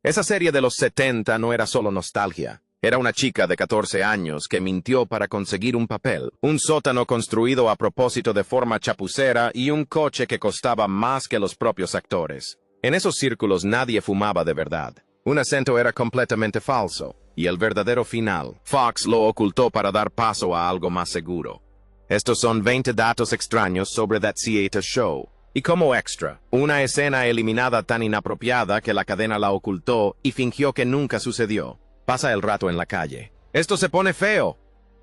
Esa serie de los 70 no era solo nostalgia. Era una chica de 14 años que mintió para conseguir un papel, un sótano construido a propósito de forma chapucera y un coche que costaba más que los propios actores. En esos círculos nadie fumaba de verdad. Un acento era completamente falso, y el verdadero final, Fox lo ocultó para dar paso a algo más seguro. Estos son 20 datos extraños sobre That Theater Show. Y como extra, una escena eliminada tan inapropiada que la cadena la ocultó y fingió que nunca sucedió. Pasa el rato en la calle. ¡Esto se pone feo!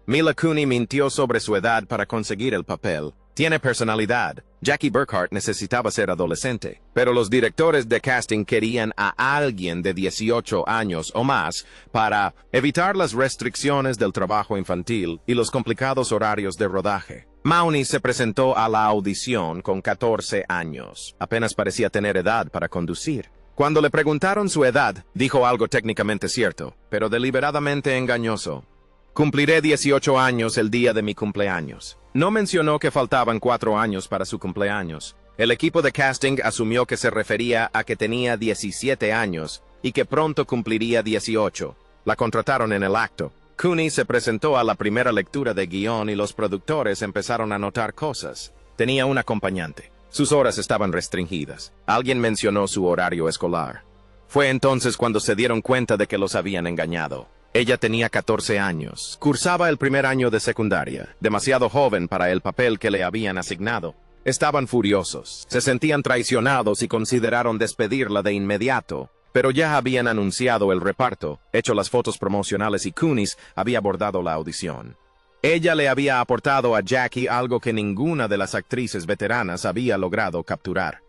Mila Kunis mintió sobre su edad para conseguir el papel. Tiene personalidad. Jackie Burkhart necesitaba ser adolescente, pero los directores de casting querían a alguien de 18 años o más para evitar las restricciones del trabajo infantil y los complicados horarios de rodaje. Mauni se presentó a la audición con 14 años. Apenas parecía tener edad para conducir. Cuando le preguntaron su edad, dijo algo técnicamente cierto, pero deliberadamente engañoso. Cumpliré 18 años el día de mi cumpleaños. No mencionó que faltaban 4 años para su cumpleaños. El equipo de casting asumió que se refería a que tenía 17 años y que pronto cumpliría 18. La contrataron en el acto. Kunis se presentó a la primera lectura de guión y los productores empezaron a notar cosas. Tenía un acompañante. Sus horas estaban restringidas. Alguien mencionó su horario escolar. Fue entonces cuando se dieron cuenta de que los habían engañado. Ella tenía 14 años. Cursaba el primer año de secundaria, demasiado joven para el papel que le habían asignado. Estaban furiosos, se sentían traicionados y consideraron despedirla de inmediato. Pero ya habían anunciado el reparto, hecho las fotos promocionales y Kunis había abordado la audición. Ella le había aportado a Jackie algo que ninguna de las actrices veteranas había logrado capturar.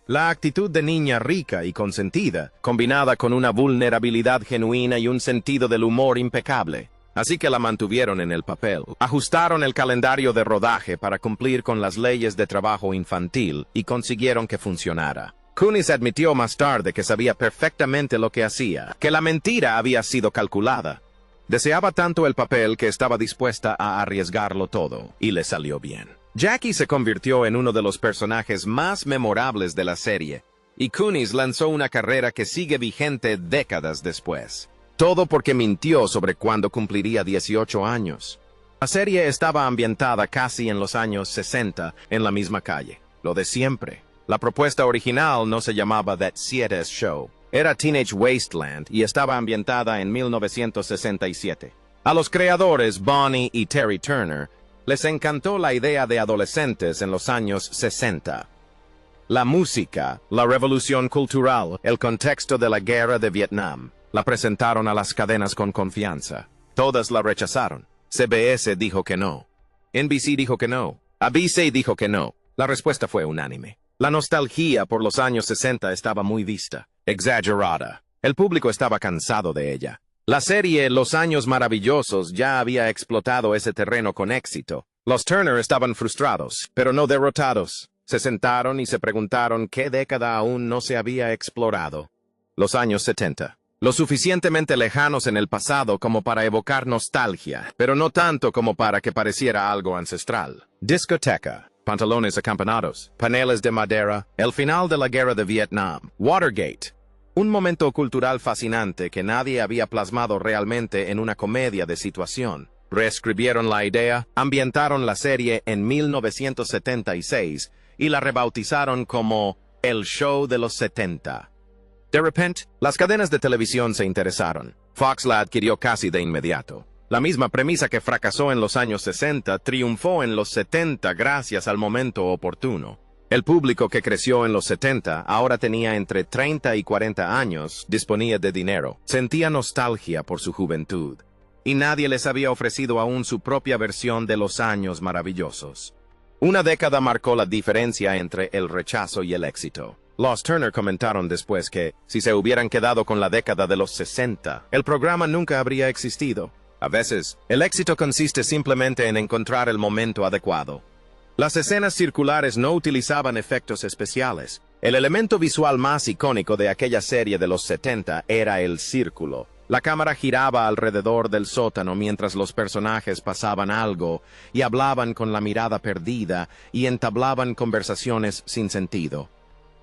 La actitud de niña rica y consentida, combinada con una vulnerabilidad genuina y un sentido del humor impecable. Así que la mantuvieron en el papel. Ajustaron el calendario de rodaje para cumplir con las leyes de trabajo infantil y consiguieron que funcionara. Kunis admitió más tarde que sabía perfectamente lo que hacía, que la mentira había sido calculada. Deseaba tanto el papel que estaba dispuesta a arriesgarlo todo, y le salió bien. Jackie se convirtió en uno de los personajes más memorables de la serie, y Kunis lanzó una carrera que sigue vigente décadas después. Todo porque mintió sobre cuándo cumpliría 18 años. La serie estaba ambientada casi en los años 60, en la misma calle. Lo de siempre. La propuesta original no se llamaba That Theater Show. Era Teenage Wasteland y estaba ambientada en 1967. A los creadores, Bonnie y Terry Turner, les encantó la idea de adolescentes en los años 60. La música, la revolución cultural, el contexto de la guerra de Vietnam, la presentaron a las cadenas con confianza. Todas la rechazaron. CBS dijo que no. NBC dijo que no. ABC dijo que no. La respuesta fue unánime. La nostalgia por los años 60 estaba muy vista, exagerada. El público estaba cansado de ella. La serie Los Años Maravillosos ya había explotado ese terreno con éxito. Los Turner estaban frustrados, pero no derrotados. Se sentaron y se preguntaron qué década aún no se había explorado. Los años 70. Lo suficientemente lejanos en el pasado como para evocar nostalgia, pero no tanto como para que pareciera algo ancestral. Discoteca. Pantalones acampanados, paneles de madera, el final de la guerra de Vietnam, Watergate. Un momento cultural fascinante que nadie había plasmado realmente en una comedia de situación. Reescribieron la idea, ambientaron la serie en 1976 y la rebautizaron como El Show de los 70. De repente, las cadenas de televisión se interesaron. Fox la adquirió casi de inmediato. La misma premisa que fracasó en los años 60 triunfó en los 70 gracias al momento oportuno. El público que creció en los 70 ahora tenía entre 30 y 40 años, disponía de dinero, sentía nostalgia por su juventud. Y nadie les había ofrecido aún su propia versión de los años maravillosos. Una década marcó la diferencia entre el rechazo y el éxito. Los Turner comentaron después que, si se hubieran quedado con la década de los 60, el programa nunca habría existido. A veces, el éxito consiste simplemente en encontrar el momento adecuado. Las escenas circulares no utilizaban efectos especiales. El elemento visual más icónico de aquella serie de los 70 era el círculo. La cámara giraba alrededor del sótano mientras los personajes pasaban algo y hablaban con la mirada perdida y entablaban conversaciones sin sentido.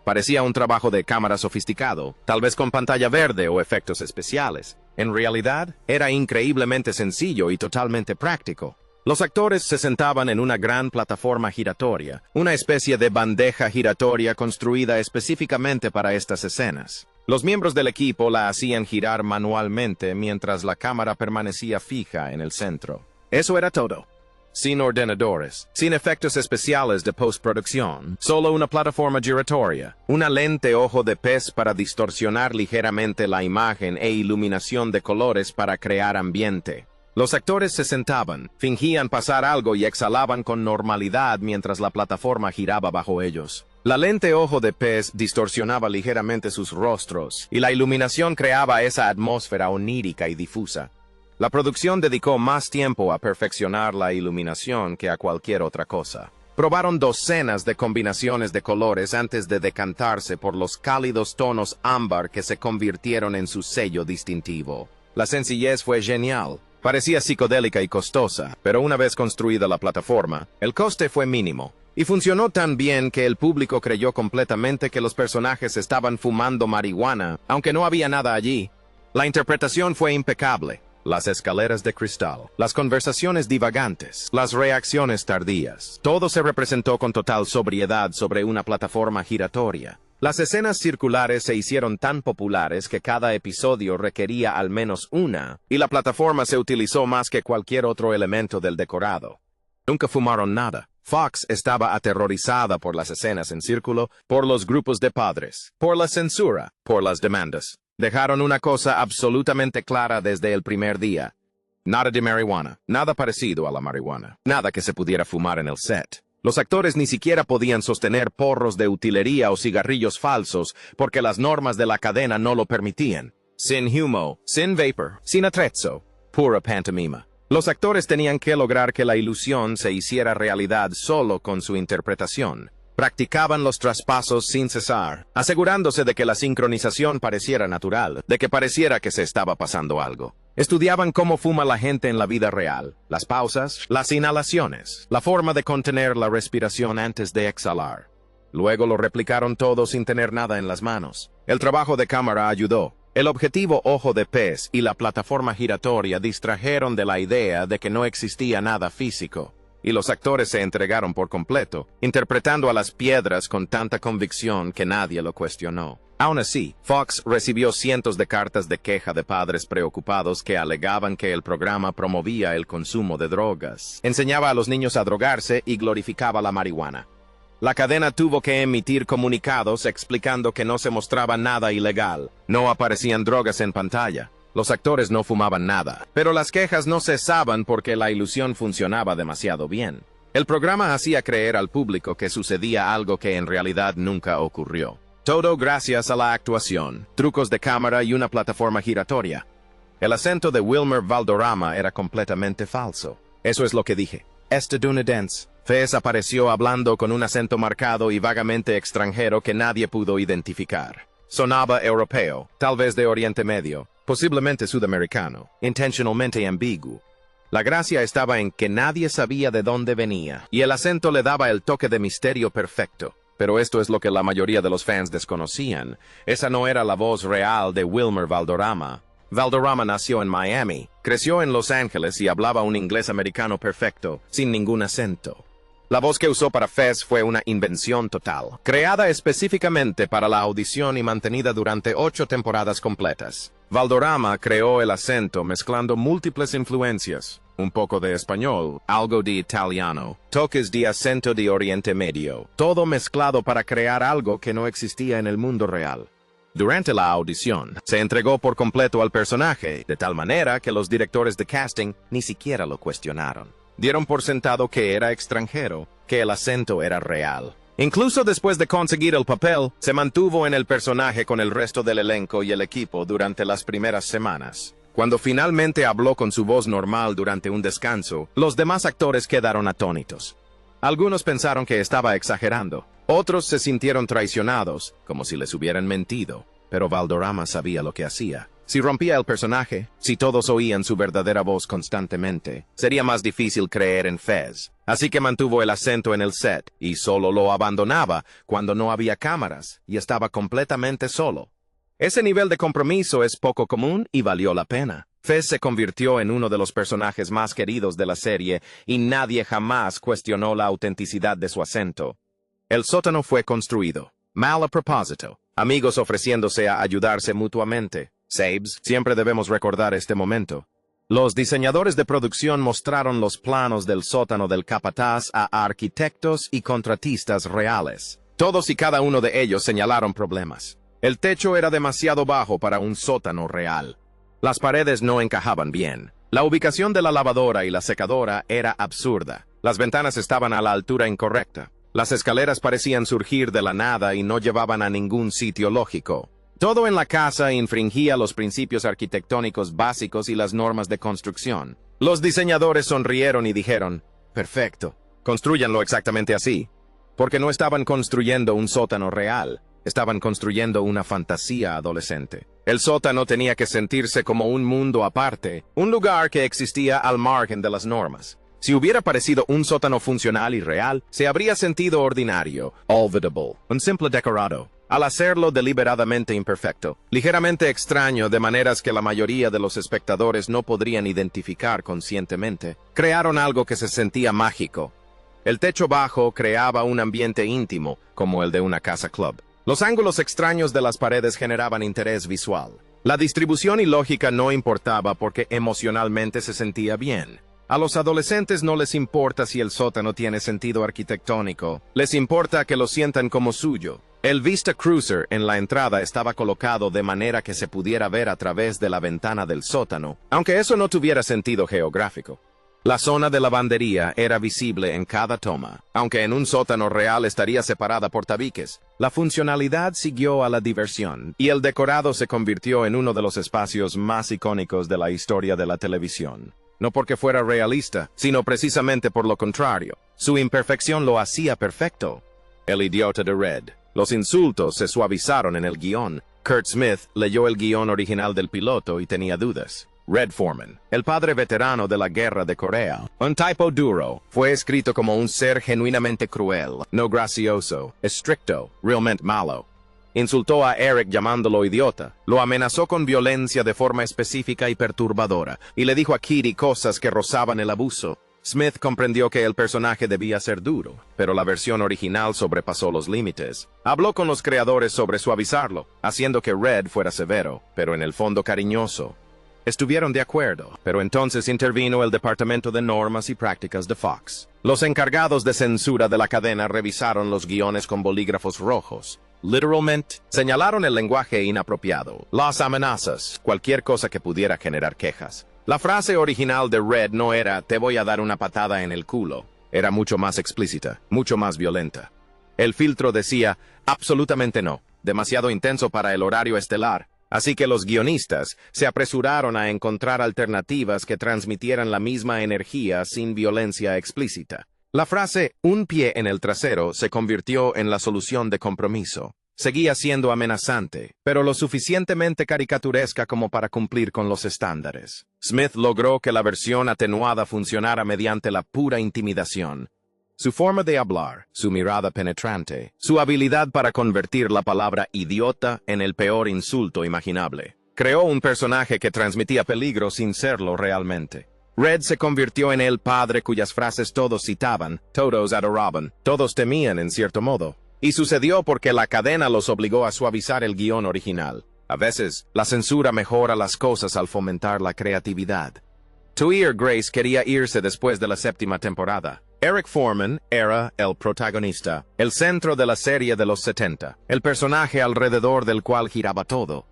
Parecía un trabajo de cámara sofisticado, tal vez con pantalla verde o efectos especiales. En realidad, era increíblemente sencillo y totalmente práctico. Los actores se sentaban en una gran plataforma giratoria, una especie de bandeja giratoria construida específicamente para estas escenas. Los miembros del equipo la hacían girar manualmente mientras la cámara permanecía fija en el centro. Eso era todo. Sin ordenadores, sin efectos especiales de postproducción, solo una plataforma giratoria, una lente ojo de pez para distorsionar ligeramente la imagen e iluminación de colores para crear ambiente. Los actores se sentaban, fingían pasar algo y exhalaban con normalidad mientras la plataforma giraba bajo ellos. La lente ojo de pez distorsionaba ligeramente sus rostros, y la iluminación creaba esa atmósfera onírica y difusa. La producción dedicó más tiempo a perfeccionar la iluminación que a cualquier otra cosa. Probaron docenas de combinaciones de colores antes de decantarse por los cálidos tonos ámbar que se convirtieron en su sello distintivo. La sencillez fue genial. Parecía psicodélica y costosa, pero una vez construida la plataforma, el coste fue mínimo. Y funcionó tan bien que el público creyó completamente que los personajes estaban fumando marihuana, aunque no había nada allí. La interpretación fue impecable. Las escaleras de cristal, las conversaciones divagantes, las reacciones tardías, todo se representó con total sobriedad sobre una plataforma giratoria. Las escenas circulares se hicieron tan populares que cada episodio requería al menos una, y la plataforma se utilizó más que cualquier otro elemento del decorado. Nunca fumaron nada. Fox estaba aterrorizada por las escenas en círculo, por los grupos de padres, por la censura, por las demandas. Dejaron una cosa absolutamente clara desde el primer día. Nada de marihuana, nada parecido a la marihuana, nada que se pudiera fumar en el set. Los actores ni siquiera podían sostener porros de utilería o cigarrillos falsos porque las normas de la cadena no lo permitían. Sin humo, sin vapor, sin atrezzo, pura pantomima. Los actores tenían que lograr que la ilusión se hiciera realidad solo con su interpretación. Practicaban los traspasos sin cesar, asegurándose de que la sincronización pareciera natural, de que pareciera que se estaba pasando algo. Estudiaban cómo fuma la gente en la vida real, las pausas, las inhalaciones, la forma de contener la respiración antes de exhalar. Luego lo replicaron todo sin tener nada en las manos. El trabajo de cámara ayudó. El objetivo ojo de pez y la plataforma giratoria distrajeron de la idea de que no existía nada físico. Y los actores se entregaron por completo, interpretando a las piedras con tanta convicción que nadie lo cuestionó. Aún así, Fox recibió cientos de cartas de queja de padres preocupados que alegaban que el programa promovía el consumo de drogas, enseñaba a los niños a drogarse y glorificaba la marihuana. La cadena tuvo que emitir comunicados explicando que no se mostraba nada ilegal, no aparecían drogas en pantalla. Los actores no fumaban nada, pero las quejas no cesaban porque la ilusión funcionaba demasiado bien. El programa hacía creer al público que sucedía algo que en realidad nunca ocurrió. Todo gracias a la actuación, trucos de cámara y una plataforma giratoria. El acento de Wilmer Valderrama era completamente falso. Eso es lo que dije. Estadounidense. Fez apareció hablando con un acento marcado y vagamente extranjero que nadie pudo identificar. Sonaba europeo, tal vez de Oriente Medio, posiblemente sudamericano, intencionalmente ambiguo. La gracia estaba en que nadie sabía de dónde venía, y el acento le daba el toque de misterio perfecto. Pero esto es lo que la mayoría de los fans desconocían. Esa no era la voz real de Wilmer Valderrama. Valderrama nació en Miami, creció en Los Ángeles y hablaba un inglés americano perfecto, sin ningún acento. La voz que usó para Fez fue una invención total, creada específicamente para la audición y mantenida durante 8 temporadas completas. Valderrama creó el acento mezclando múltiples influencias, un poco de español, algo de italiano, toques de acento de Oriente Medio, todo mezclado para crear algo que no existía en el mundo real. Durante la audición, se entregó por completo al personaje, de tal manera que los directores de casting ni siquiera lo cuestionaron. Dieron por sentado que era extranjero, que el acento era real. Incluso después de conseguir el papel, se mantuvo en el personaje con el resto del elenco y el equipo durante las primeras semanas. Cuando finalmente habló con su voz normal durante un descanso, los demás actores quedaron atónitos. Algunos pensaron que estaba exagerando. Otros se sintieron traicionados, como si les hubieran mentido. Pero Valderrama sabía lo que hacía. Si rompía el personaje, si todos oían su verdadera voz constantemente, sería más difícil creer en Fez. Así que mantuvo el acento en el set, y solo lo abandonaba cuando no había cámaras, y estaba completamente solo. Ese nivel de compromiso es poco común y valió la pena. Fez se convirtió en uno de los personajes más queridos de la serie, y nadie jamás cuestionó la autenticidad de su acento. El sótano fue construido, mal a propósito, amigos ofreciéndose a ayudarse mutuamente. Sabes, siempre debemos recordar este momento. Los diseñadores de producción mostraron los planos del sótano del capataz a arquitectos y contratistas reales. Todos y cada uno de ellos señalaron problemas. El techo era demasiado bajo para un sótano real. Las paredes no encajaban bien. La ubicación de la lavadora y la secadora era absurda. Las ventanas estaban a la altura incorrecta. Las escaleras parecían surgir de la nada y no llevaban a ningún sitio lógico. Todo en la casa infringía los principios arquitectónicos básicos y las normas de construcción. Los diseñadores sonrieron y dijeron, «Perfecto, construyanlo exactamente así». Porque no estaban construyendo un sótano real, estaban construyendo una fantasía adolescente. El sótano tenía que sentirse como un mundo aparte, un lugar que existía al margen de las normas. Si hubiera parecido un sótano funcional y real, se habría sentido ordinario, olvidable, un simple decorado. Al hacerlo deliberadamente imperfecto, ligeramente extraño de maneras que la mayoría de los espectadores no podrían identificar conscientemente, crearon algo que se sentía mágico. El techo bajo creaba un ambiente íntimo, como el de una casa club. Los ángulos extraños de las paredes generaban interés visual. La distribución y lógica no importaba porque emocionalmente se sentía bien. A los adolescentes no les importa si el sótano tiene sentido arquitectónico, les importa que lo sientan como suyo. El Vista Cruiser en la entrada estaba colocado de manera que se pudiera ver a través de la ventana del sótano, aunque eso no tuviera sentido geográfico. La zona de lavandería era visible en cada toma, aunque en un sótano real estaría separada por tabiques. La funcionalidad siguió a la diversión, y el decorado se convirtió en uno de los espacios más icónicos de la historia de la televisión. No porque fuera realista, sino precisamente por lo contrario. Su imperfección lo hacía perfecto. El idiota de Red. Los insultos se suavizaron en el guión. Kurt Smith leyó el guión original del piloto y tenía dudas. Red Foreman, el padre veterano de la guerra de Corea, un tipo duro, fue escrito como un ser genuinamente cruel, no gracioso, estricto, realmente malo. Insultó a Eric llamándolo idiota, lo amenazó con violencia de forma específica y perturbadora, y le dijo a Kitty cosas que rozaban el abuso. Smith comprendió que el personaje debía ser duro, pero la versión original sobrepasó los límites. Habló con los creadores sobre suavizarlo, haciendo que Red fuera severo, pero en el fondo cariñoso. Estuvieron de acuerdo, pero entonces intervino el Departamento de Normas y Prácticas de Fox. Los encargados de censura de la cadena revisaron los guiones con bolígrafos rojos. Literalmente, señalaron el lenguaje inapropiado, las amenazas, cualquier cosa que pudiera generar quejas. La frase original de Red no era «te voy a dar una patada en el culo». Era mucho más explícita, mucho más violenta. El filtro decía «absolutamente no», demasiado intenso para el horario estelar. Así que los guionistas se apresuraron a encontrar alternativas que transmitieran la misma energía sin violencia explícita. La frase «un pie en el trasero» se convirtió en la solución de compromiso. Seguía siendo amenazante, pero lo suficientemente caricaturesca como para cumplir con los estándares. Smith logró que la versión atenuada funcionara mediante la pura intimidación. Su forma de hablar, su mirada penetrante, su habilidad para convertir la palabra idiota en el peor insulto imaginable. Creó un personaje que transmitía peligro sin serlo realmente. Red se convirtió en el padre cuyas frases todos citaban, todos adoraban, todos temían en cierto modo. Y sucedió porque la cadena los obligó a suavizar el guión original. A veces, la censura mejora las cosas al fomentar la creatividad. Tuir Grace quería irse después de la 7ª temporada. Eric Foreman era el protagonista, el centro de la serie de los 70, el personaje alrededor del cual giraba todo.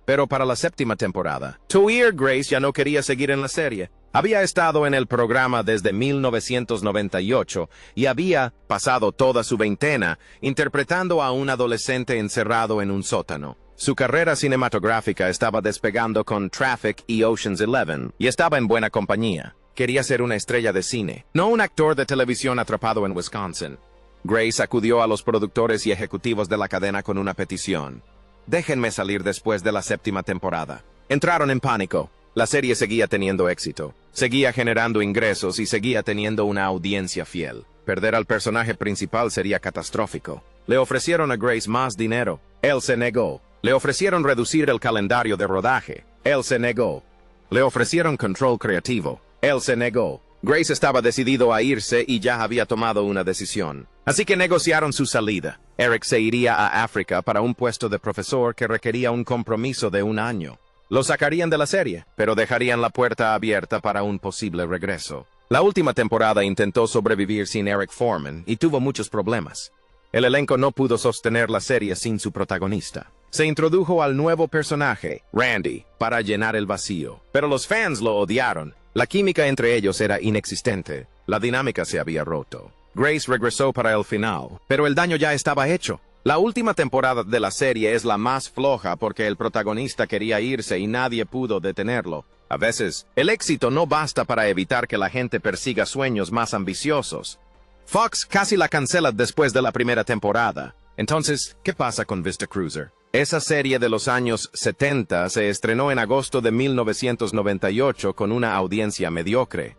Pero para la 7ª temporada, Tuir Grace ya no quería seguir en la serie. Había estado en el programa desde 1998 y había pasado toda su veintena interpretando a un adolescente encerrado en un sótano. Su carrera cinematográfica estaba despegando con Traffic y Ocean's 11 y estaba en buena compañía. Quería ser una estrella de cine, no un actor de televisión atrapado en Wisconsin. Grace acudió a los productores y ejecutivos de la cadena con una petición. «Déjenme salir después de la 7ª temporada. Entraron en pánico. La serie seguía teniendo éxito, seguía generando ingresos y seguía teniendo una audiencia fiel. Perder al personaje principal sería catastrófico. Le ofrecieron a Grace más dinero. Él se negó. Le ofrecieron reducir el calendario de rodaje. Él se negó. Le ofrecieron control creativo. Él se negó. Grace estaba decidido a irse y ya había tomado una decisión. Así que negociaron su salida. Eric se iría a África para un puesto de profesor que requería un compromiso de 1 año. Lo sacarían de la serie, pero dejarían la puerta abierta para un posible regreso. La última temporada intentó sobrevivir sin Eric Foreman y tuvo muchos problemas. El elenco no pudo sostener la serie sin su protagonista. Se introdujo al nuevo personaje, Randy, para llenar el vacío. Pero los fans lo odiaron. La química entre ellos era inexistente. La dinámica se había roto. Grace regresó para el final, pero el daño ya estaba hecho. La última temporada de la serie es la más floja porque el protagonista quería irse y nadie pudo detenerlo. A veces, el éxito no basta para evitar que la gente persiga sueños más ambiciosos. Fox casi la cancela después de la primera temporada. Entonces, ¿qué pasa con Vista Cruiser? Esa serie de los años 70 se estrenó en agosto de 1998 con una audiencia mediocre.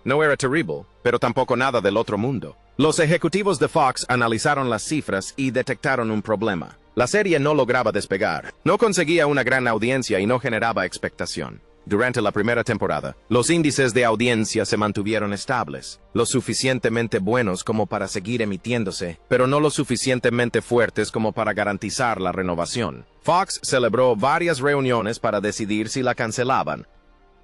No era terrible, pero tampoco nada del otro mundo. Los ejecutivos de Fox analizaron las cifras y detectaron un problema. La serie no lograba despegar, no conseguía una gran audiencia y no generaba expectación. Durante la primera temporada, los índices de audiencia se mantuvieron estables, lo suficientemente buenos como para seguir emitiéndose, pero no lo suficientemente fuertes como para garantizar la renovación. Fox celebró varias reuniones para decidir si la cancelaban.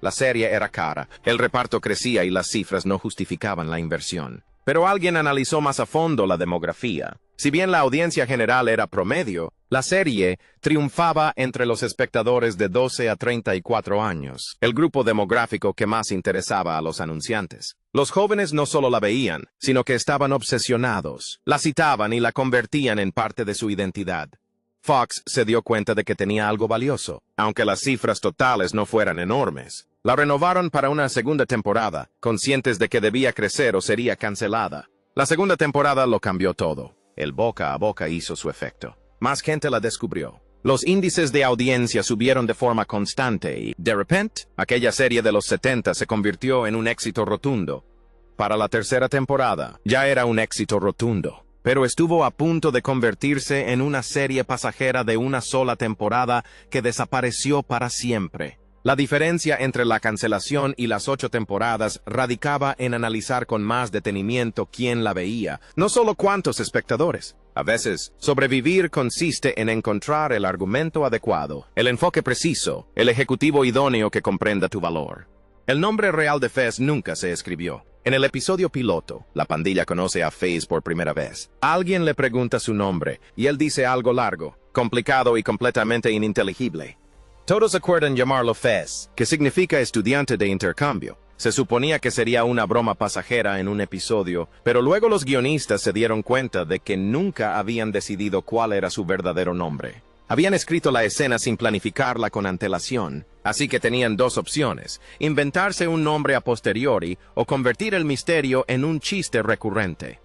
La serie era cara, el reparto crecía y las cifras no justificaban la inversión. Pero alguien analizó más a fondo la demografía. Si bien la audiencia general era promedio, la serie triunfaba entre los espectadores de 12 a 34 años, el grupo demográfico que más interesaba a los anunciantes. Los jóvenes no solo la veían, sino que estaban obsesionados, la citaban y la convertían en parte de su identidad. Fox se dio cuenta de que tenía algo valioso, aunque las cifras totales no fueran enormes. La renovaron para una segunda temporada, conscientes de que debía crecer o sería cancelada. La segunda temporada lo cambió todo. El boca a boca hizo su efecto. Más gente la descubrió. Los índices de audiencia subieron de forma constante y, de repente, aquella serie de los 70 se convirtió en un éxito rotundo. Para la tercera temporada, ya era un éxito rotundo, pero estuvo a punto de convertirse en una serie pasajera de una sola temporada que desapareció para siempre. La diferencia entre la cancelación y las 8 temporadas radicaba en analizar con más detenimiento quién la veía, no solo cuántos espectadores. A veces, sobrevivir consiste en encontrar el argumento adecuado, el enfoque preciso, el ejecutivo idóneo que comprenda tu valor. El nombre real de Fez nunca se escribió. En el episodio piloto, la pandilla conoce a Fez por primera vez. Alguien le pregunta su nombre, y él dice algo largo, complicado y completamente ininteligible. Todos acuerdan llamarlo Fez, que significa estudiante de intercambio. Se suponía que sería una broma pasajera en un episodio, pero luego los guionistas se dieron cuenta de que nunca habían decidido cuál era su verdadero nombre. Habían escrito la escena sin planificarla con antelación, así que tenían 2 opciones: inventarse un nombre a posteriori o convertir el misterio en un chiste recurrente.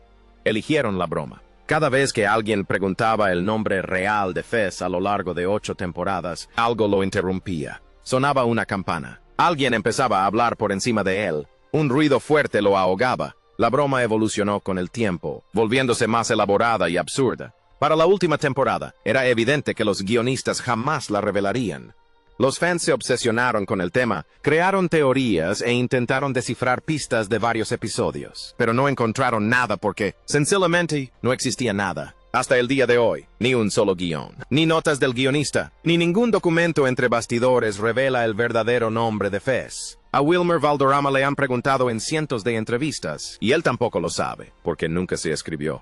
Eligieron la broma. Cada vez que alguien preguntaba el nombre real de Fez a lo largo de 8 temporadas, algo lo interrumpía. Sonaba una campana. Alguien empezaba a hablar por encima de él. Un ruido fuerte lo ahogaba. La broma evolucionó con el tiempo, volviéndose más elaborada y absurda. Para la última temporada, era evidente que los guionistas jamás la revelarían. Los fans se obsesionaron con el tema, crearon teorías e intentaron descifrar pistas de varios episodios, pero no encontraron nada porque, sencillamente, no existía nada. Hasta el día de hoy, ni un solo guión, ni notas del guionista, ni ningún documento entre bastidores revela el verdadero nombre de Fez. A Wilmer Valderrama le han preguntado en cientos de entrevistas, y él tampoco lo sabe, porque nunca se escribió.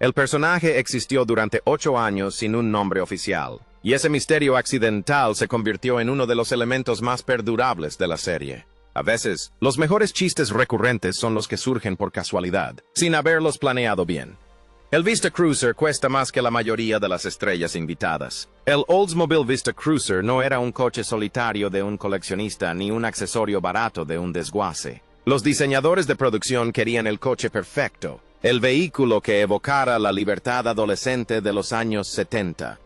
El personaje existió durante 8 años sin un nombre oficial, y ese misterio accidental se convirtió en uno de los elementos más perdurables de la serie. A veces, los mejores chistes recurrentes son los que surgen por casualidad, sin haberlos planeado bien. El Vista Cruiser cuesta más que la mayoría de las estrellas invitadas. El Oldsmobile Vista Cruiser no era un coche solitario de un coleccionista ni un accesorio barato de un desguace. Los diseñadores de producción querían el coche perfecto, el vehículo que evocara la libertad adolescente de los años 70.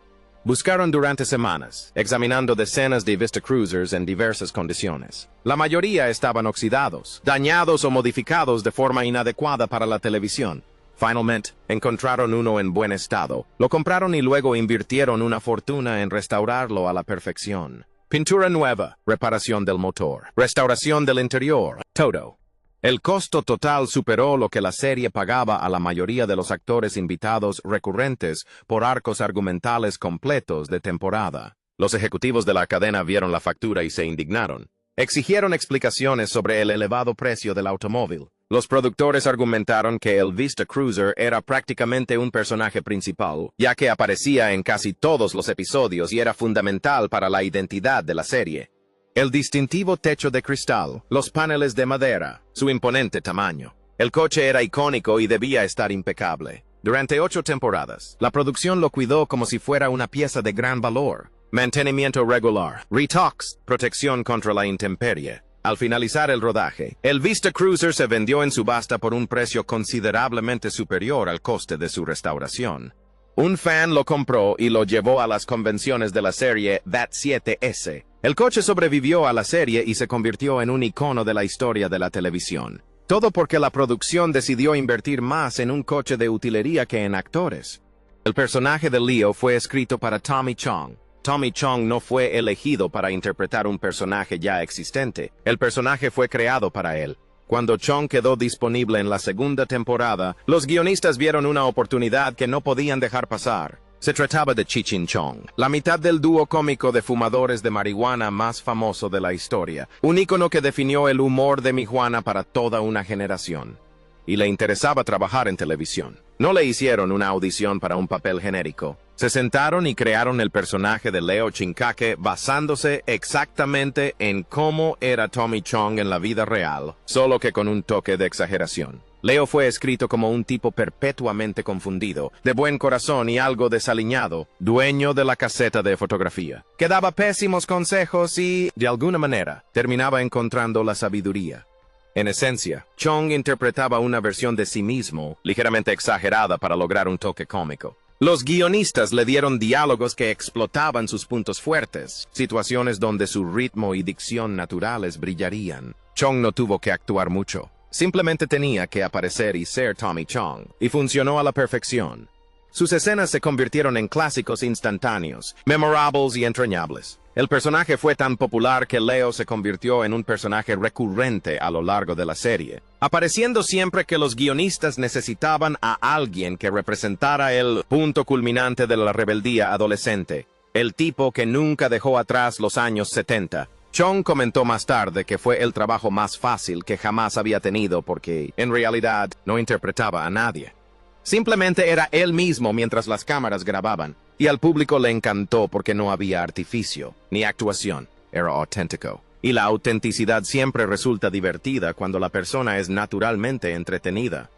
Buscaron durante semanas, examinando decenas de Vista Cruisers en diversas condiciones. La mayoría estaban oxidados, dañados o modificados de forma inadecuada para la televisión. Finalmente, encontraron uno en buen estado, lo compraron y luego invirtieron una fortuna en restaurarlo a la perfección. Pintura nueva, reparación del motor, restauración del interior, todo. El costo total superó lo que la serie pagaba a la mayoría de los actores invitados recurrentes por arcos argumentales completos de temporada. Los ejecutivos de la cadena vieron la factura y se indignaron. Exigieron explicaciones sobre el elevado precio del automóvil. Los productores argumentaron que el Vista Cruiser era prácticamente un personaje principal, ya que aparecía en casi todos los episodios y era fundamental para la identidad de la serie. El distintivo techo de cristal, los paneles de madera, su imponente tamaño. El coche era icónico y debía estar impecable. Durante 8 temporadas, la producción lo cuidó como si fuera una pieza de gran valor. Mantenimiento regular, retox, protección contra la intemperie. Al finalizar el rodaje, el Vista Cruiser se vendió en subasta por un precio considerablemente superior al coste de su restauración. Un fan lo compró y lo llevó a las convenciones de la serie VAT7S. El coche sobrevivió a la serie y se convirtió en un icono de la historia de la televisión. Todo porque la producción decidió invertir más en un coche de utilería que en actores. El personaje de Leo fue escrito para Tommy Chong. Tommy Chong no fue elegido para interpretar un personaje ya existente. El personaje fue creado para él. Cuando Chong quedó disponible en la segunda temporada, los guionistas vieron una oportunidad que no podían dejar pasar. Se trataba de Cheech and Chong, la mitad del dúo cómico de fumadores de marihuana más famoso de la historia, un ícono que definió el humor de marihuana para toda una generación. Y le interesaba trabajar en televisión. No le hicieron una audición para un papel genérico. Se sentaron y crearon el personaje de Leo Chincaque basándose exactamente en cómo era Tommy Chong en la vida real, solo que con un toque de exageración. Leo fue escrito como un tipo perpetuamente confundido, de buen corazón y algo desaliñado, dueño de la caseta de fotografía, que daba pésimos consejos y, de alguna manera, terminaba encontrando la sabiduría. En esencia, Chong interpretaba una versión de sí mismo, ligeramente exagerada para lograr un toque cómico. Los guionistas le dieron diálogos que explotaban sus puntos fuertes, situaciones donde su ritmo y dicción naturales brillarían. Chong no tuvo que actuar mucho. Simplemente tenía que aparecer y ser Tommy Chong, y funcionó a la perfección. Sus escenas se convirtieron en clásicos instantáneos, memorables y entrañables. El personaje fue tan popular que Leo se convirtió en un personaje recurrente a lo largo de la serie, apareciendo siempre que los guionistas necesitaban a alguien que representara el punto culminante de la rebeldía adolescente, el tipo que nunca dejó atrás los años 70. Chong comentó más tarde que fue el trabajo más fácil que jamás había tenido porque, en realidad, no interpretaba a nadie. Simplemente era él mismo mientras las cámaras grababan, y al público le encantó porque no había artificio, ni actuación, era auténtico. Y la autenticidad siempre resulta divertida cuando la persona es naturalmente entretenida.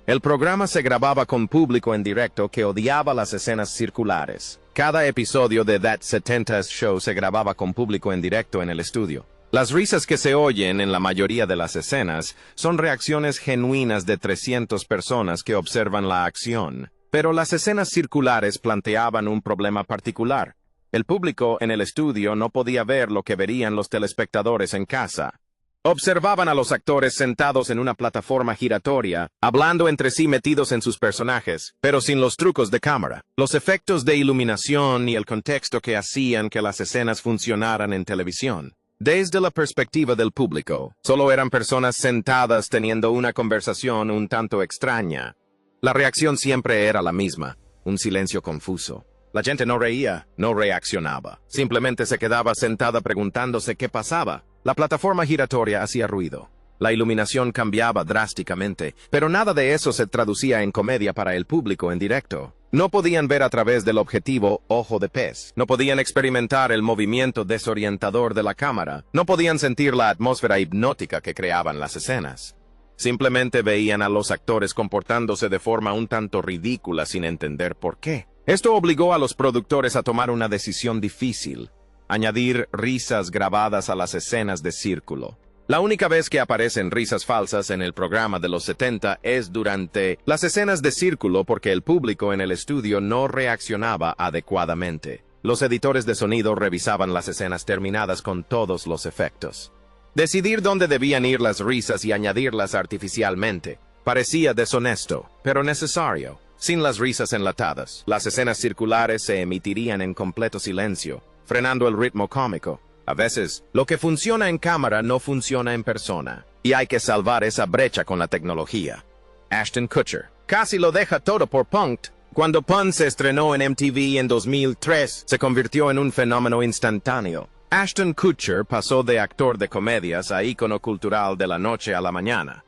El programa se grababa con público en directo que odiaba las escenas circulares. Cada episodio de That 70's Show se grababa con público en directo en el estudio. Las risas que se oyen en la mayoría de las escenas son reacciones genuinas de 300 personas que observan la acción. Pero las escenas circulares planteaban un problema particular. El público en el estudio no podía ver lo que verían los telespectadores en casa. Observaban a los actores sentados en una plataforma giratoria, hablando entre sí metidos en sus personajes, pero sin los trucos de cámara, los efectos de iluminación y el contexto que hacían que las escenas funcionaran en televisión. Desde la perspectiva del público, solo eran personas sentadas teniendo una conversación un tanto extraña. La reacción siempre era la misma, un silencio confuso. La gente no reía, no reaccionaba. Simplemente se quedaba sentada preguntándose qué pasaba. La plataforma giratoria hacía ruido. La iluminación cambiaba drásticamente, pero nada de eso se traducía en comedia para el público en directo. No podían ver a través del objetivo ojo de pez. No podían experimentar el movimiento desorientador de la cámara. No podían sentir la atmósfera hipnótica que creaban las escenas. Simplemente veían a los actores comportándose de forma un tanto ridícula sin entender por qué. Esto obligó a los productores a tomar una decisión difícil: añadir risas grabadas a las escenas de círculo. La única vez que aparecen risas falsas en el programa de los 70 es durante las escenas de círculo porque el público en el estudio no reaccionaba adecuadamente. Los editores de sonido revisaban las escenas terminadas con todos los efectos. Decidir dónde debían ir las risas y añadirlas artificialmente parecía deshonesto, pero necesario. Sin las risas enlatadas, las escenas circulares se emitirían en completo silencio, frenando el ritmo cómico. A veces, lo que funciona en cámara no funciona en persona, y hay que salvar esa brecha con la tecnología. Ashton Kutcher casi lo deja todo por Punk'd. Cuando Punk'd se estrenó en MTV en 2003, se convirtió en un fenómeno instantáneo. Ashton Kutcher pasó de actor de comedias a ícono cultural de la noche a la mañana.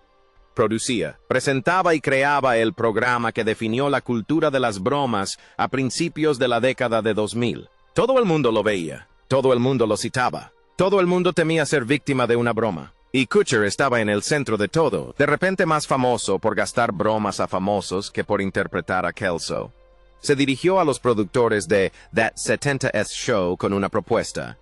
Producía, presentaba y creaba el programa que definió la cultura de las bromas a principios de la década de 2000. Todo el mundo lo veía. Todo el mundo lo citaba. Todo el mundo temía ser víctima de una broma. Y Kutcher estaba en el centro de todo, de repente más famoso por gastar bromas a famosos que por interpretar a Kelso. Se dirigió a los productores de That 70s Show con una propuesta.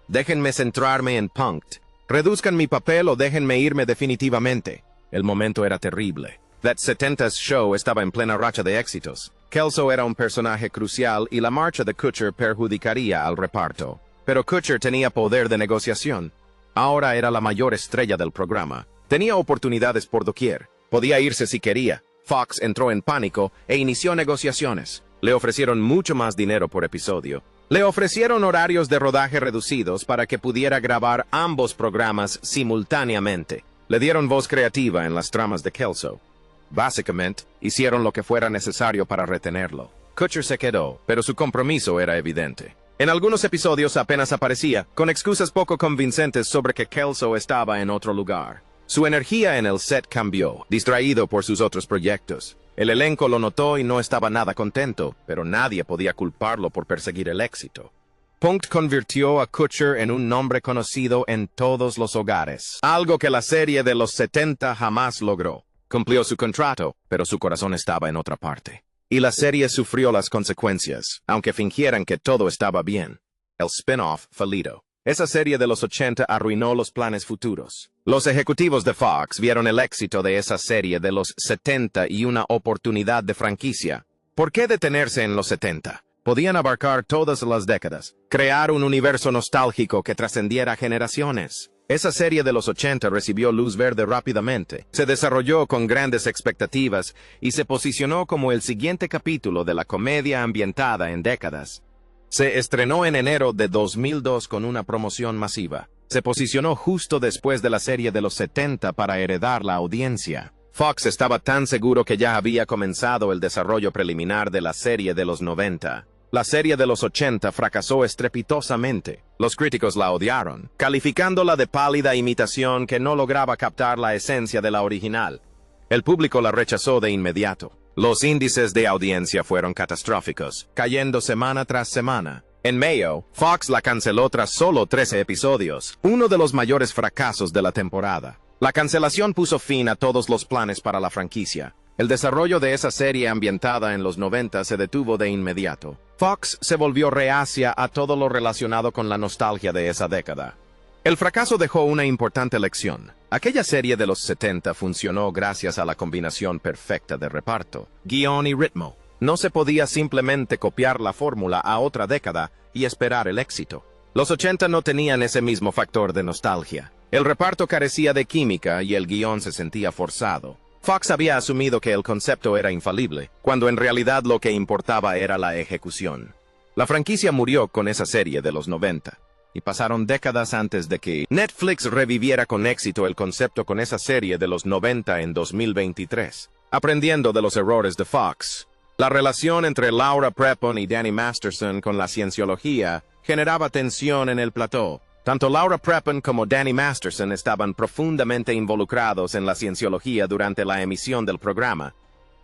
Déjenme centrarme en Punk'd. Reduzcan mi papel o déjenme irme definitivamente. El momento era terrible. That 70s Show estaba en plena racha de éxitos. Kelso era un personaje crucial y la marcha de Kutcher perjudicaría al reparto. Pero Kutcher tenía poder de negociación. Ahora era la mayor estrella del programa. Tenía oportunidades por doquier. Podía irse si quería. Fox entró en pánico e inició negociaciones. Le ofrecieron mucho más dinero por episodio. Le ofrecieron horarios de rodaje reducidos para que pudiera grabar ambos programas simultáneamente. Le dieron voz creativa en las tramas de Kelso. Básicamente, hicieron lo que fuera necesario para retenerlo. Kutcher se quedó, pero su compromiso era evidente. En algunos episodios apenas aparecía, con excusas poco convincentes sobre que Kelso estaba en otro lugar. Su energía en el set cambió, distraído por sus otros proyectos. El elenco lo notó y no estaba nada contento, pero nadie podía culparlo por perseguir el éxito. Punk'd convirtió a Kutcher en un nombre conocido en todos los hogares, algo que la serie de los 70 jamás logró. Cumplió su contrato, pero su corazón estaba en otra parte. Y la serie sufrió las consecuencias, aunque fingieran que todo estaba bien. El spin-off fallido. Esa serie de los 80 arruinó los planes futuros. Los ejecutivos de Fox vieron el éxito de esa serie de los 70 y una oportunidad de franquicia. ¿Por qué detenerse en los 70? Podían abarcar todas las décadas, crear un universo nostálgico que trascendiera generaciones. Esa serie de los 80 recibió luz verde rápidamente, se desarrolló con grandes expectativas y se posicionó como el siguiente capítulo de la comedia ambientada en décadas. Se estrenó en enero de 2002 con una promoción masiva. Se posicionó justo después de la serie de los 70 para heredar la audiencia. Fox estaba tan seguro que ya había comenzado el desarrollo preliminar de la serie de los 90. La serie de los 80 fracasó estrepitosamente. Los críticos la odiaron, calificándola de pálida imitación que no lograba captar la esencia de la original. El público la rechazó de inmediato. Los índices de audiencia fueron catastróficos, cayendo semana tras semana. En mayo, Fox la canceló tras solo 13 episodios, uno de los mayores fracasos de la temporada. La cancelación puso fin a todos los planes para la franquicia. El desarrollo de esa serie ambientada en los 90 se detuvo de inmediato. Fox se volvió reacia a todo lo relacionado con la nostalgia de esa década. El fracaso dejó una importante lección. Aquella serie de los 70 funcionó gracias a la combinación perfecta de reparto, guión y ritmo. No se podía simplemente copiar la fórmula a otra década y esperar el éxito. Los 80 no tenían ese mismo factor de nostalgia. El reparto carecía de química y el guión se sentía forzado. Fox había asumido que el concepto era infalible, cuando en realidad lo que importaba era la ejecución. La franquicia murió con esa serie de los 90, y pasaron décadas antes de que Netflix reviviera con éxito el concepto con esa serie de los 90 en 2023. Aprendiendo de los errores de Fox, la relación entre Laura Prepon y Danny Masterson con la cienciología generaba tensión en el plató. Tanto Laura Prepon como Danny Masterson estaban profundamente involucrados en la cienciología durante la emisión del programa.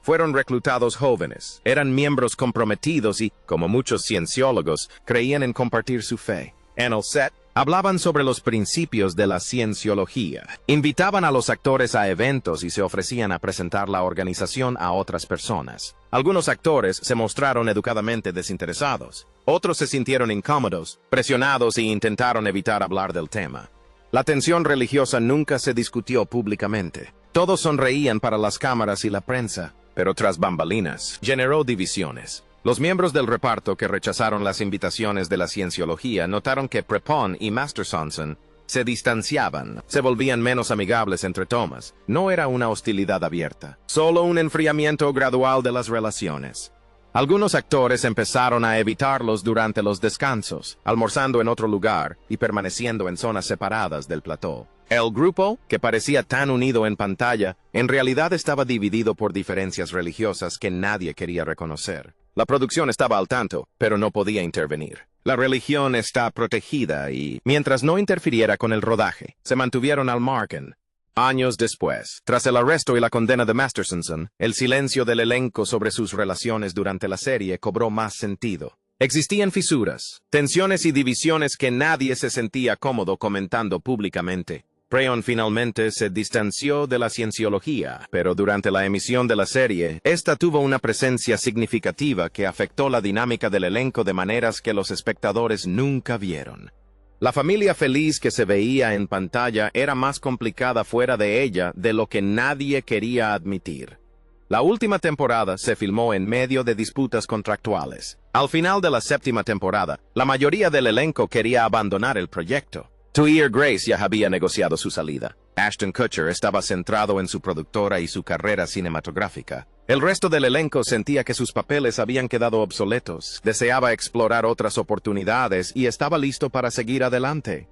Fueron reclutados jóvenes, eran miembros comprometidos y, como muchos cienciólogos, creían en compartir su fe. En el set, hablaban sobre los principios de la cienciología, invitaban a los actores a eventos y se ofrecían a presentar la organización a otras personas. Algunos actores se mostraron educadamente desinteresados. Otros se sintieron incómodos, presionados e intentaron evitar hablar del tema. La tensión religiosa nunca se discutió públicamente. Todos sonreían para las cámaras y la prensa, pero tras bambalinas, generó divisiones. Los miembros del reparto que rechazaron las invitaciones de la cienciología notaron que Prepon y Masterson se distanciaban, se volvían menos amigables entre tomas. No era una hostilidad abierta, solo un enfriamiento gradual de las relaciones. Algunos actores empezaron a evitarlos durante los descansos, almorzando en otro lugar y permaneciendo en zonas separadas del plató. El grupo, que parecía tan unido en pantalla, en realidad estaba dividido por diferencias religiosas que nadie quería reconocer. La producción estaba al tanto, pero no podía intervenir. La religión está protegida y, mientras no interfiriera con el rodaje, se mantuvieron al margen. Años después, tras el arresto y la condena de Masterson, el silencio del elenco sobre sus relaciones durante la serie cobró más sentido. Existían fisuras, tensiones y divisiones que nadie se sentía cómodo comentando públicamente. Preon finalmente se distanció de la cienciología, pero durante la emisión de la serie, esta tuvo una presencia significativa que afectó la dinámica del elenco de maneras que los espectadores nunca vieron. La familia feliz que se veía en pantalla era más complicada fuera de ella de lo que nadie quería admitir. La última temporada se filmó en medio de disputas contractuales. Al final de la séptima temporada, la mayoría del elenco quería abandonar el proyecto. Tuir Grace ya había negociado su salida. Ashton Kutcher estaba centrado en su productora y su carrera cinematográfica. El resto del elenco sentía que sus papeles habían quedado obsoletos, deseaba explorar otras oportunidades y estaba listo para seguir adelante.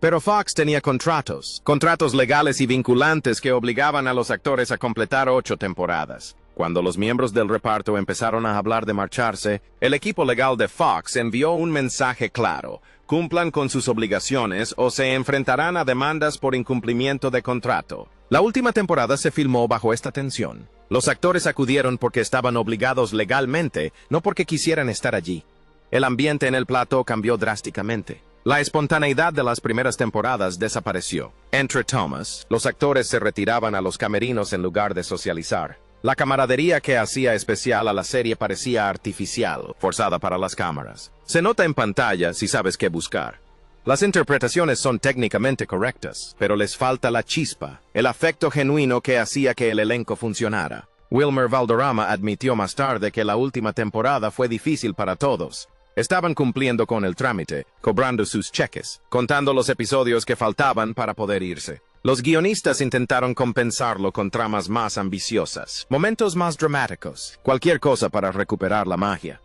Pero Fox tenía contratos legales y vinculantes que obligaban a los actores a completar 8 temporadas. Cuando los miembros del reparto empezaron a hablar de marcharse, el equipo legal de Fox envió un mensaje claro: cumplan con sus obligaciones o se enfrentarán a demandas por incumplimiento de contrato. La última temporada se filmó bajo esta tensión. Los actores acudieron porque estaban obligados legalmente, no porque quisieran estar allí. El ambiente en el plató cambió drásticamente. La espontaneidad de las primeras temporadas desapareció. Entre tomas, los actores se retiraban a los camerinos en lugar de socializar. La camaradería que hacía especial a la serie parecía artificial, forzada para las cámaras. Se nota en pantalla si sabes qué buscar. Las interpretaciones son técnicamente correctas, pero les falta la chispa, el afecto genuino que hacía que el elenco funcionara. Wilmer Valderrama admitió más tarde que la última temporada fue difícil para todos. Estaban cumpliendo con el trámite, cobrando sus cheques, contando los episodios que faltaban para poder irse. Los guionistas intentaron compensarlo con tramas más ambiciosas, momentos más dramáticos, cualquier cosa para recuperar la magia.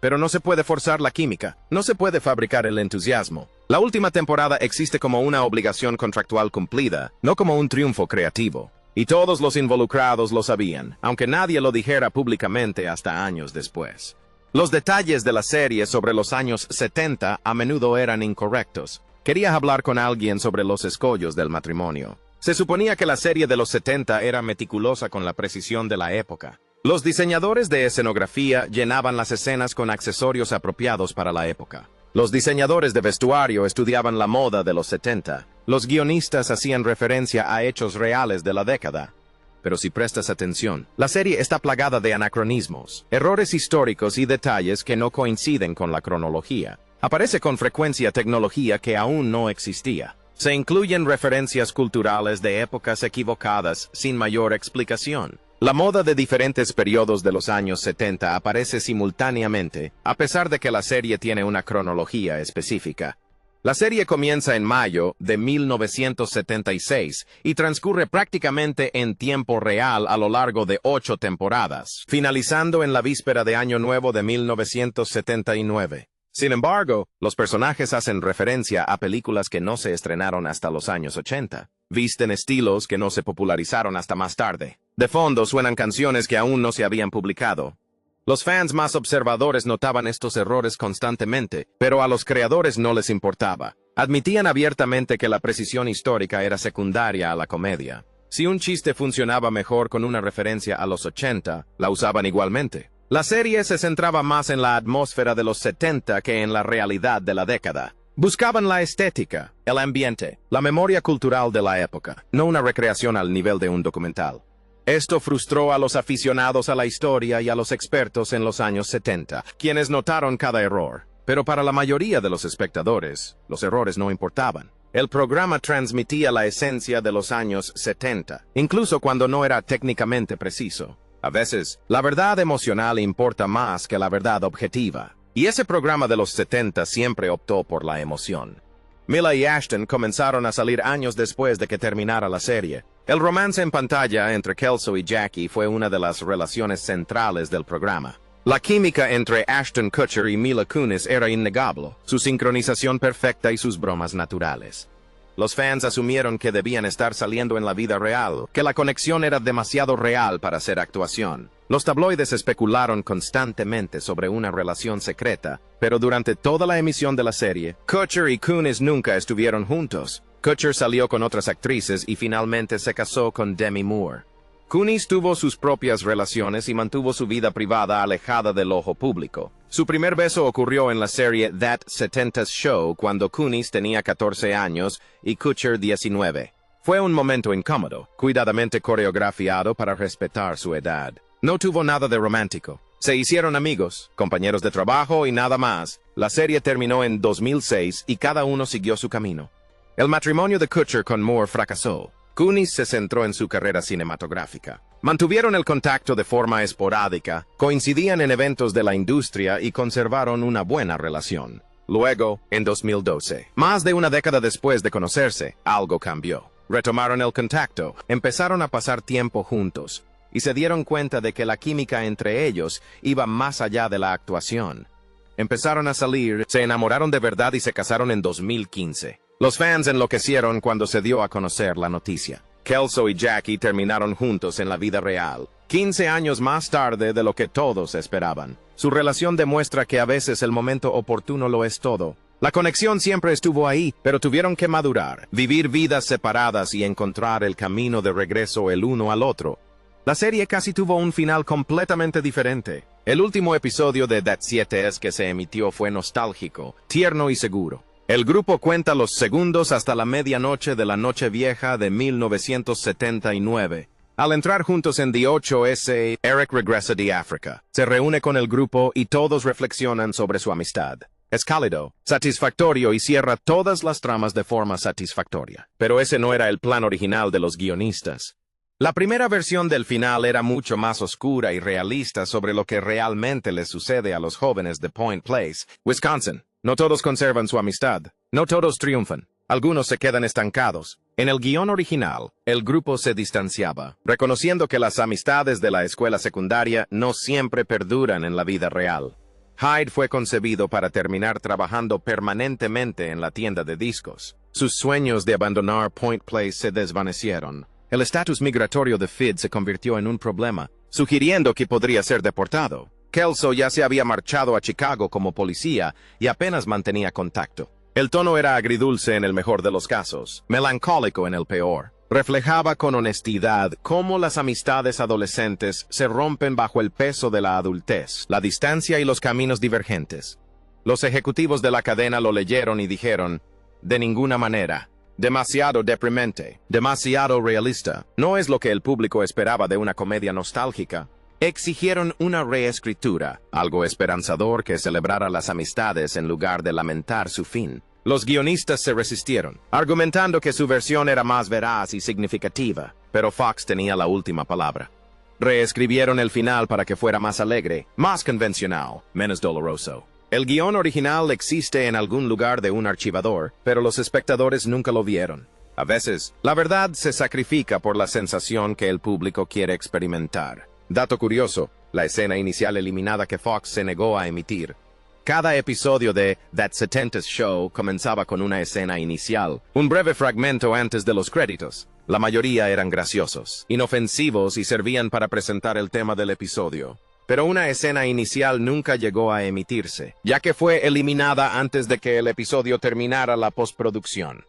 Pero no se puede forzar la química, no se puede fabricar el entusiasmo. La última temporada existe como una obligación contractual cumplida, no como un triunfo creativo. Y todos los involucrados lo sabían, aunque nadie lo dijera públicamente hasta años después. Los detalles de la serie sobre los años 70 a menudo eran incorrectos. Quería hablar con alguien sobre los escollos del matrimonio. Se suponía que la serie de los 70 era meticulosa con la precisión de la época. Los diseñadores de escenografía llenaban las escenas con accesorios apropiados para la época. Los diseñadores de vestuario estudiaban la moda de los 70. Los guionistas hacían referencia a hechos reales de la década. Pero si prestas atención, la serie está plagada de anacronismos, errores históricos y detalles que no coinciden con la cronología. Aparece con frecuencia tecnología que aún no existía. Se incluyen referencias culturales de épocas equivocadas sin mayor explicación. La moda de diferentes periodos de los años 70 aparece simultáneamente, a pesar de que la serie tiene una cronología específica. La serie comienza en mayo de 1976 y transcurre prácticamente en tiempo real a lo largo de 8 temporadas, finalizando en la víspera de Año Nuevo de 1979. Sin embargo, los personajes hacen referencia a películas que no se estrenaron hasta los años 80. Visten estilos que no se popularizaron hasta más tarde. De fondo suenan canciones que aún no se habían publicado. Los fans más observadores notaban estos errores constantemente, pero a los creadores no les importaba. Admitían abiertamente que la precisión histórica era secundaria a la comedia. Si un chiste funcionaba mejor con una referencia a los 80, la usaban igualmente. La serie se centraba más en la atmósfera de los 70 que en la realidad de la década. Buscaban la estética, el ambiente, la memoria cultural de la época, no una recreación al nivel de un documental. Esto frustró a los aficionados a la historia y a los expertos en los años 70, quienes notaron cada error. Pero para la mayoría de los espectadores, los errores no importaban. El programa transmitía la esencia de los años 70, incluso cuando no era técnicamente preciso. A veces, la verdad emocional importa más que la verdad objetiva. Y ese programa de los 70 siempre optó por la emoción. Mila y Ashton comenzaron a salir años después de que terminara la serie. El romance en pantalla entre Kelso y Jackie fue una de las relaciones centrales del programa. La química entre Ashton Kutcher y Mila Kunis era innegable, su sincronización perfecta y sus bromas naturales. Los fans asumieron que debían estar saliendo en la vida real, que la conexión era demasiado real para ser actuación. Los tabloides especularon constantemente sobre una relación secreta, pero durante toda la emisión de la serie, Kutcher y Kunis nunca estuvieron juntos. Kutcher salió con otras actrices y finalmente se casó con Demi Moore. Kunis tuvo sus propias relaciones y mantuvo su vida privada alejada del ojo público. Su primer beso ocurrió en la serie That 70's Show cuando Kunis tenía 14 años y Kutcher 19. Fue un momento incómodo, cuidadamente coreografiado para respetar su edad. No tuvo nada de romántico. Se hicieron amigos, compañeros de trabajo y nada más. La serie terminó en 2006 y cada uno siguió su camino. El matrimonio de Kutcher con Moore fracasó. Kunis se centró en su carrera cinematográfica. Mantuvieron el contacto de forma esporádica, coincidían en eventos de la industria y conservaron una buena relación. Luego, en 2012, más de una década después de conocerse, algo cambió. Retomaron el contacto, empezaron a pasar tiempo juntos, y se dieron cuenta de que la química entre ellos iba más allá de la actuación. Empezaron a salir, se enamoraron de verdad y se casaron en 2015. Los fans enloquecieron cuando se dio a conocer la noticia. Kelso y Jackie terminaron juntos en la vida real, 15 años más tarde de lo que todos esperaban. Su relación demuestra que a veces el momento oportuno lo es todo. La conexión siempre estuvo ahí, pero tuvieron que madurar, vivir vidas separadas y encontrar el camino de regreso el uno al otro. La serie casi tuvo un final completamente diferente. El último episodio de That 7's que se emitió fue nostálgico, tierno y seguro. El grupo cuenta los segundos hasta la medianoche de la noche vieja de 1979. Al entrar juntos en The 8S, Eric regresa de África. Se reúne con el grupo y todos reflexionan sobre su amistad. Es cálido, satisfactorio y cierra todas las tramas de forma satisfactoria. Pero ese no era el plan original de los guionistas. La primera versión del final era mucho más oscura y realista sobre lo que realmente les sucede a los jóvenes de Point Place, Wisconsin. No todos conservan su amistad. No todos triunfan. Algunos se quedan estancados. En el guión original, el grupo se distanciaba, reconociendo que las amistades de la escuela secundaria no siempre perduran en la vida real. Hyde fue concebido para terminar trabajando permanentemente en la tienda de discos. Sus sueños de abandonar Point Place se desvanecieron. El estatus migratorio de Fid se convirtió en un problema, sugiriendo que podría ser deportado. Kelso ya se había marchado a Chicago como policía y apenas mantenía contacto. El tono era agridulce en el mejor de los casos, melancólico en el peor. Reflejaba con honestidad cómo las amistades adolescentes se rompen bajo el peso de la adultez, la distancia y los caminos divergentes. Los ejecutivos de la cadena lo leyeron y dijeron, de ninguna manera. Demasiado deprimente, demasiado realista. No es lo que el público esperaba de una comedia nostálgica. Exigieron una reescritura, algo esperanzador que celebrara las amistades en lugar de lamentar su fin. Los guionistas se resistieron, argumentando que su versión era más veraz y significativa, pero Fox tenía la última palabra. Reescribieron el final para que fuera más alegre, más convencional, menos doloroso. El guión original existe en algún lugar de un archivador, pero los espectadores nunca lo vieron. A veces, la verdad se sacrifica por la sensación que el público quiere experimentar. Dato curioso, la escena inicial eliminada que Fox se negó a emitir. Cada episodio de That 70's Show comenzaba con una escena inicial, un breve fragmento antes de los créditos. La mayoría eran graciosos, inofensivos y servían para presentar el tema del episodio. Pero una escena inicial nunca llegó a emitirse, ya que fue eliminada antes de que el episodio terminara la postproducción.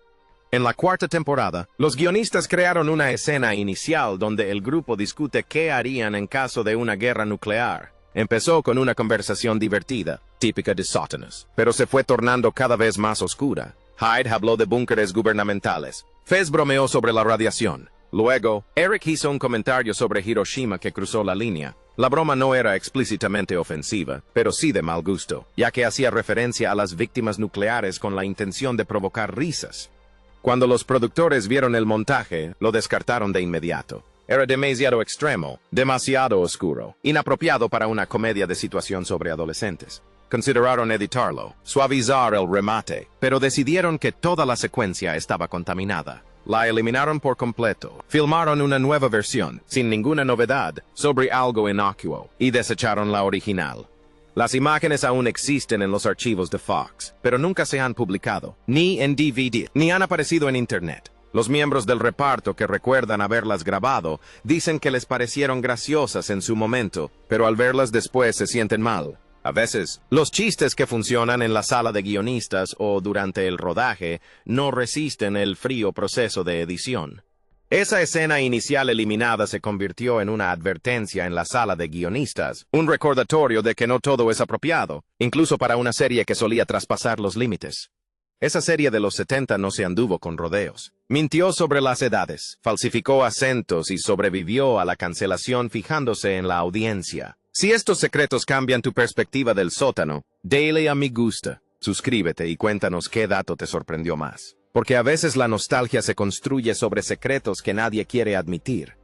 En la cuarta temporada, los guionistas crearon una escena inicial donde el grupo discute qué harían en caso de una guerra nuclear. Empezó con una conversación divertida, típica de sótanos, pero se fue tornando cada vez más oscura. Hyde habló de búnkeres gubernamentales. Fez bromeó sobre la radiación. Luego, Eric hizo un comentario sobre Hiroshima que cruzó la línea. La broma no era explícitamente ofensiva, pero sí de mal gusto, ya que hacía referencia a las víctimas nucleares con la intención de provocar risas. Cuando los productores vieron el montaje, lo descartaron de inmediato. Era demasiado extremo, demasiado oscuro, inapropiado para una comedia de situación sobre adolescentes. Consideraron editarlo, suavizar el remate, pero decidieron que toda la secuencia estaba contaminada. La eliminaron por completo, filmaron una nueva versión, sin ninguna novedad, sobre algo inocuo, y desecharon la original. Las imágenes aún existen en los archivos de Fox, pero nunca se han publicado, ni en DVD, ni han aparecido en Internet. Los miembros del reparto que recuerdan haberlas grabado dicen que les parecieron graciosas en su momento, pero al verlas después se sienten mal. A veces, los chistes que funcionan en la sala de guionistas o durante el rodaje no resisten el frío proceso de edición. Esa escena inicial eliminada se convirtió en una advertencia en la sala de guionistas, un recordatorio de que no todo es apropiado, incluso para una serie que solía traspasar los límites. Esa serie de los 70 no se anduvo con rodeos. Mintió sobre las edades, falsificó acentos y sobrevivió a la cancelación fijándose en la audiencia. Si estos secretos cambian tu perspectiva del sótano, dale a me gusta, suscríbete y cuéntanos qué dato te sorprendió más. Porque a veces la nostalgia se construye sobre secretos que nadie quiere admitir.